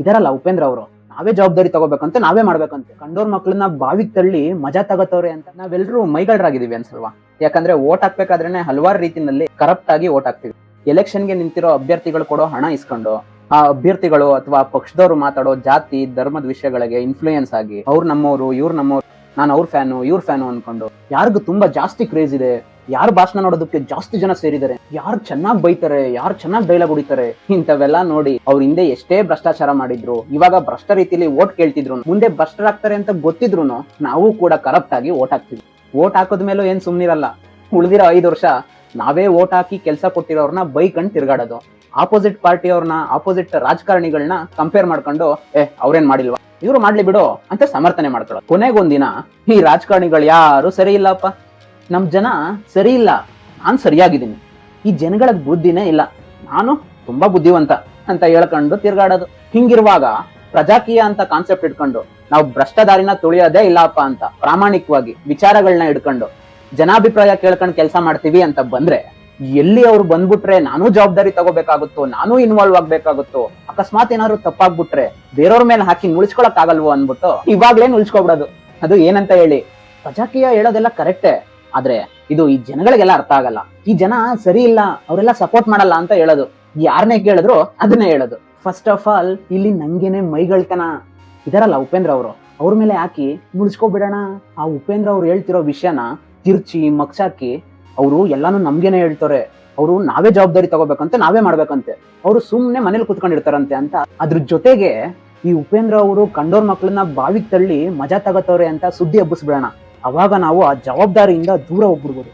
ಇದರಲ್ಲ ಉಪೇಂದ್ರ ಅವರು ನಾವೇ ಜವಾಬ್ದಾರಿ ತಗೋಬೇಕಂತ ನಾವೇ ಮಾಡ್ಬೇಕಂತೆ. ಕಂಡೋರ್ ಮಕ್ಳನ್ನ ಬಾವಿಗೆ ತಳ್ಳಿ ಮಜಾ ತಗೋತವ್ರೆ ಅಂತ ನಾವೆಲ್ಲರೂ ಮೈಗಳರಾಗಿದೀವಿ ಅನ್ಸಲ್ವಾ? ಯಾಕಂದ್ರೆ ಓಟ್ ಹಾಕ್ಬೇಕಾದ್ರೇನೆ ಹಲವಾರು ರೀತಿನಲ್ಲಿ ಕರಪ್ಟ್ ಆಗಿ ಓಟ್ ಹಾಕ್ತಿವಿ. ಎಲೆಕ್ಷನ್ಗೆ ನಿಂತಿರೋ ಅಭ್ಯರ್ಥಿಗಳು ಕೊಡೋ ಹಣ ಇಸ್ಕೊಂಡು ಆ ಅಭ್ಯರ್ಥಿಗಳು ಅಥವಾ ಪಕ್ಷದವರು ಮಾತಾಡೋ ಜಾತಿ ಧರ್ಮದ ವಿಷಯಗಳಿಗೆ ಇನ್ಫ್ಲೂಯೆನ್ಸ್ ಆಗಿ ಅವ್ರು ನಮ್ಮವರು ಇವ್ರು ನಮ್ಮವ್ರು, ನಾನು ಅವ್ರ ಫ್ಯಾನು ಇವ್ರ ಫ್ಯಾನು ಅನ್ಕೊಂಡು ಯಾರಿಗೂ ತುಂಬಾ ಜಾಸ್ತಿ ಕ್ರೇಜ್ ಇದೆ, ಯಾರು ಭಾಷಣ ನೋಡೋದಕ್ಕೆ ಜಾಸ್ತಿ ಜನ ಸೇರಿದ್ದಾರೆ, ಯಾರು ಚೆನ್ನಾಗಿ ಬೈತಾರೆ, ಯಾರು ಚೆನ್ನಾಗಿ ಡೈಲಾಗ್ ಹೊಡಿತಾರೆ, ಇಂಥವೆಲ್ಲ ನೋಡಿ ಅವ್ರ ಹಿಂದೆ ಎಷ್ಟೇ ಭ್ರಷ್ಟಾಚಾರ ಮಾಡಿದ್ರು, ಇವಾಗ ಭ್ರಷ್ಟ ರೀತಿಯಲ್ಲಿ ಓಟ್ ಕೇಳ್ತಿದ್ರು, ಮುಂದೆ ಭ್ರಷ್ಟರಾಗ್ತಾರೆ ಅಂತ ಗೊತ್ತಿದ್ರು ನಾವು ಕೂಡ ಕರಪ್ಟ್ ಆಗಿ ಓಟ್ ಹಾಕ್ತಿವಿ. ಓಟ್ ಹಾಕೋದ್ಮೇಲೂ ಏನ್ ಸುಮ್ನಿರಲ್ಲ. ಉಳಿದಿರೋ 5 ವರ್ಷ ನಾವೇ ಓಟ್ ಹಾಕಿ ಕೆಲಸ ಕೊಟ್ಟಿರೋರ್ನ ಬೈಕಂಡ್ ತಿರ್ಗಾಡೋದು, ಆಪೋಸಿಟ್ ಪಾರ್ಟಿಯವ್ರನ್ನ ಆಪೋಸಿಟ್ ರಾಜಕಾರಣಿಗಳನ್ನ ಕಂಪೇರ್ ಮಾಡ್ಕೊಂಡು ಅವ್ರೇನ್ ಮಾಡಿಲ್ವಾ ಇವ್ರು ಮಾಡ್ಲಿ ಬಿಡು ಅಂತ ಸಮರ್ಥನೆ ಮಾಡ್ಕೊಳ್ಳೋದು. ಕೊನೆಗೊಂದಿನ ಈ ರಾಜಕಾರಣಿಗಳು ಯಾರು ಸರಿ ಇಲ್ಲಪ್ಪ, ನಮ್ ಜನ ಸರಿ ಇಲ್ಲ, ನಾನ್ ಸರಿಯಾಗಿದ್ದೀನಿ, ಈ ಜನಗಳಿಗೆ ಬುದ್ಧಿನೇ ಇಲ್ಲ, ನಾನು ತುಂಬಾ ಬುದ್ಧಿವಂತ ಅಂತ ಹೇಳ್ಕೊಂಡು ತಿರ್ಗಾಡೋದು. ಹಿಂಗಿರುವಾಗ ಪ್ರಜಾಕೀಯ ಅಂತ ಕಾನ್ಸೆಪ್ಟ್ ಇಟ್ಕೊಂಡು ನಾವು ಭ್ರಷ್ಟದಾರಿನ ತುಳಿಯೋದೇ ಇಲ್ಲಪ್ಪ ಅಂತ ಪ್ರಾಮಾಣಿಕವಾಗಿ ವಿಚಾರಗಳನ್ನ ಇಟ್ಕೊಂಡು ಜನಾಭಿಪ್ರಾಯ ಕೇಳ್ಕೊಂಡು ಕೆಲಸ ಮಾಡ್ತೀವಿ ಅಂತ ಬಂದ್ರೆ, ಎಲ್ಲಿ ಅವ್ರು ಬಂದ್ಬಿಟ್ರೆ ನಾನು ಜವಾಬ್ದಾರಿ ತಗೋಬೇಕಾಗುತ್ತೋ, ನಾನು ಇನ್ವಾಲ್ವ್ ಆಗ್ಬೇಕಾಗುತ್ತೋ, ಅಕಸ್ಮಾತ್ ಏನಾದ್ರು ತಪ್ಪಾಗ್ಬಿಟ್ರೆ ಬೇರೆಯವ್ರ ಮೇಲೆ ಹಾಕಿ ನುಳಿಸ್ಕೊಳಕ್ ಆಗಲ್ವೋ ಅನ್ಬಿಟ್ಟು ಇವಾಗ್ಲೇ ನುಳಿಸ್ಕೊಬಿಡೋದು. ಅದು ಏನಂತ ಹೇಳಿ, ಪ್ರಜಾಕೀಯ ಹೇಳೋದೆಲ್ಲ ಕರೆಕ್ಟೇ, ಆದ್ರೆ ಇದು ಈ ಜನಗಳಿಗೆಲ್ಲ ಅರ್ಥ ಆಗಲ್ಲ. ಈ ಜನ ಸರಿ ಇಲ್ಲ, ಅವರೆಲ್ಲ ಸಪೋರ್ಟ್ ಮಾಡಲ್ಲ ಅಂತ ಹೇಳೋದು. ಯಾರನ್ನೇ ಕೇಳಿದ್ರು ಅದನ್ನೇ ಹೇಳೋದು. ಫಸ್ಟ್ ಆಫ್ ಆಲ್ ಇಲ್ಲಿ ನಂಗೇನೆ ಮೈಗಳ್ತನ. ಇದರಲ್ಲ ಉಪೇಂದ್ರ ಅವರು, ಅವ್ರ ಮೇಲೆ ಹಾಕಿ ಮುಳಿಸ್ಕೊಬಿಡೋಣ. ಆ ಉಪೇಂದ್ರ ಅವ್ರು ಹೇಳ್ತಿರೋ ವಿಷಯನ ತಿರ್ಚಿ ಮಗ್ಸಾಕಿ ಅವರು ಎಲ್ಲಾನು ನಮ್ಗೇನೆ ಹೇಳ್ತಾರೆ, ಅವರು ನಾವೇ ಜವಾಬ್ದಾರಿ ತಗೋಬೇಕಂತೆ ನಾವೇ ಮಾಡ್ಬೇಕಂತೆ, ಅವರು ಸುಮ್ನೆ ಮನೇಲಿ ಕುತ್ಕೊಂಡಿರ್ತಾರಂತೆ ಅಂತ. ಅದ್ರ ಜೊತೆಗೆ ಈ ಉಪೇಂದ್ರ ಅವರು ಕಂಡೋರ್ ಮಕ್ಳನ್ನ ಬಾವಿಗೆ ತಳ್ಳಿ ಮಜಾ ತಗೋತವ್ರೆ ಅಂತ ಸುದ್ದಿ ಹಬ್ಬಿಸ್ಬಿಡೋಣ. ಅವಾಗ ನಾವು ಆ ಜವಾಬ್ದಾರಿಯಿಂದ ದೂರ ಹೋಗ್ಬಿಡ್ಬೋದು.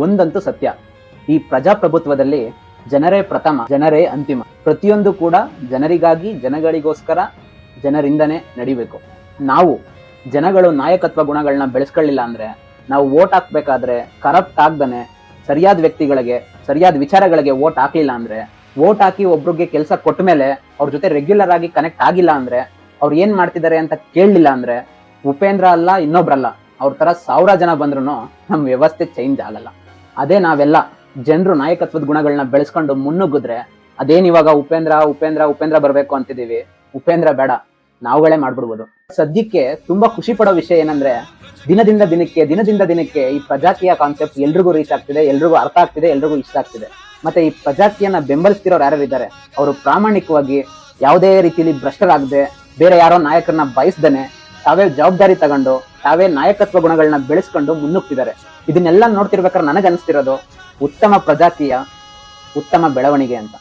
ಒಂದಂತೂ ಸತ್ಯ, ಈ ಪ್ರಜಾಪ್ರಭುತ್ವದಲ್ಲಿ ಜನರೇ ಪ್ರಥಮ, ಜನರೇ ಅಂತಿಮ. ಪ್ರತಿಯೊಂದು ಕೂಡ ಜನರಿಗಾಗಿ, ಜನಗಳಿಗೋಸ್ಕರ, ಜನರಿಂದನೇ ನಡಿಬೇಕು. ನಾವು ಜನಗಳು ನಾಯಕತ್ವ ಗುಣಗಳನ್ನ ಬೆಳೆಸ್ಕೊಳ್ಳಿಲ್ಲ ಅಂದ್ರೆ, ನಾವು ವೋಟ್ ಹಾಕ್ಬೇಕಾದ್ರೆ ಕರಪ್ಟ್ ಆಗ್ದನೆ ಸರಿಯಾದ ವ್ಯಕ್ತಿಗಳಿಗೆ, ಸರಿಯಾದ ವಿಚಾರಗಳಿಗೆ ವೋಟ್ ಹಾಕ್ಲಿಲ್ಲ ಅಂದ್ರೆ, ವೋಟ್ ಹಾಕಿ ಒಬ್ರಿಗೆ ಕೆಲಸ ಕೊಟ್ಟ ಮೇಲೆ ಅವ್ರ ಜೊತೆ ರೆಗ್ಯುಲರ್ ಆಗಿ ಕನೆಕ್ಟ್ ಆಗಿಲ್ಲ ಅಂದ್ರೆ, ಅವ್ರು ಏನ್ ಮಾಡ್ತಿದ್ದಾರೆ ಅಂತ ಕೇಳಲಿಲ್ಲ ಅಂದ್ರೆ, ಉಪೇಂದ್ರ ಅಲ್ಲ ಇನ್ನೊಬ್ರಲ್ಲ, ಅವ್ರ ತರ 1000 ಜನ ಬಂದ್ರು ನಮ್ ವ್ಯವಸ್ಥೆ ಚೇಂಜ್ ಆಗಲ್ಲ. ಅದೇ ನಾವೆಲ್ಲ ಜನರು ನಾಯಕತ್ವದ ಗುಣಗಳನ್ನ ಬೆಳೆಸ್ಕೊಂಡು ಮುನ್ನುಗ್ಗಿದ್ರೆ, ಅದೇನ್ ಇವಾಗ ಉಪೇಂದ್ರ ಉಪೇಂದ್ರ ಉಪೇಂದ್ರ ಬರ್ಬೇಕು ಅಂತಿದೀವಿ, ಉಪೇಂದ್ರ ಬೇಡ, ನಾವುಗಳೇ ಮಾಡ್ಬಿಡ್ಬೋದು. ಸದ್ಯಕ್ಕೆ ತುಂಬಾ ಖುಷಿ ಪಡೋ ವಿಷಯ ಏನಂದ್ರೆ, ದಿನದಿಂದ ದಿನಕ್ಕೆ ಈ ಪ್ರಜಾಕೀಯ ಕಾನ್ಸೆಪ್ಟ್ ಎಲ್ರಿಗೂ ರೀಚ್ ಆಗ್ತಿದೆ, ಎಲ್ರಿಗೂ ಅರ್ಥ ಆಗ್ತಿದೆ, ಎಲ್ರಿಗೂ ಇಷ್ಟ ಆಗ್ತಿದೆ. ಮತ್ತೆ ಈ ಪ್ರಜಾಕೀಯನ ಬೆಂಬಲಿಸ್ತಿರೋರು ಯಾರ್ಯಾರಿದ್ದಾರೆ ಅವರು ಪ್ರಾಮಾಣಿಕವಾಗಿ ಯಾವುದೇ ರೀತಿಯಲ್ಲಿ ಭ್ರಷ್ಟರಾಗದೆ, ಬೇರೆ ಯಾರೋ ನಾಯಕರನ್ನ ಬಯಸ್ದೇನೆ ತಾವೇ ಜವಾಬ್ದಾರಿ ತಗೊಂಡು ತಾವೇ ನಾಯಕತ್ವ ಗುಣಗಳನ್ನ ಬೆಳೆಸ್ಕೊಂಡು ಮುನ್ನುಗ್ತಿದ್ದಾರೆ. ಇದನ್ನೆಲ್ಲ ನೋಡ್ತಿರ್ಬೇಕಾದ್ರೆ ನನಗನ್ಸ್ತಿರೋದು ಉತ್ತಮ ಪ್ರಜಾಕೀಯ, ಉತ್ತಮ ಬೆಳವಣಿಗೆ ಅಂತ.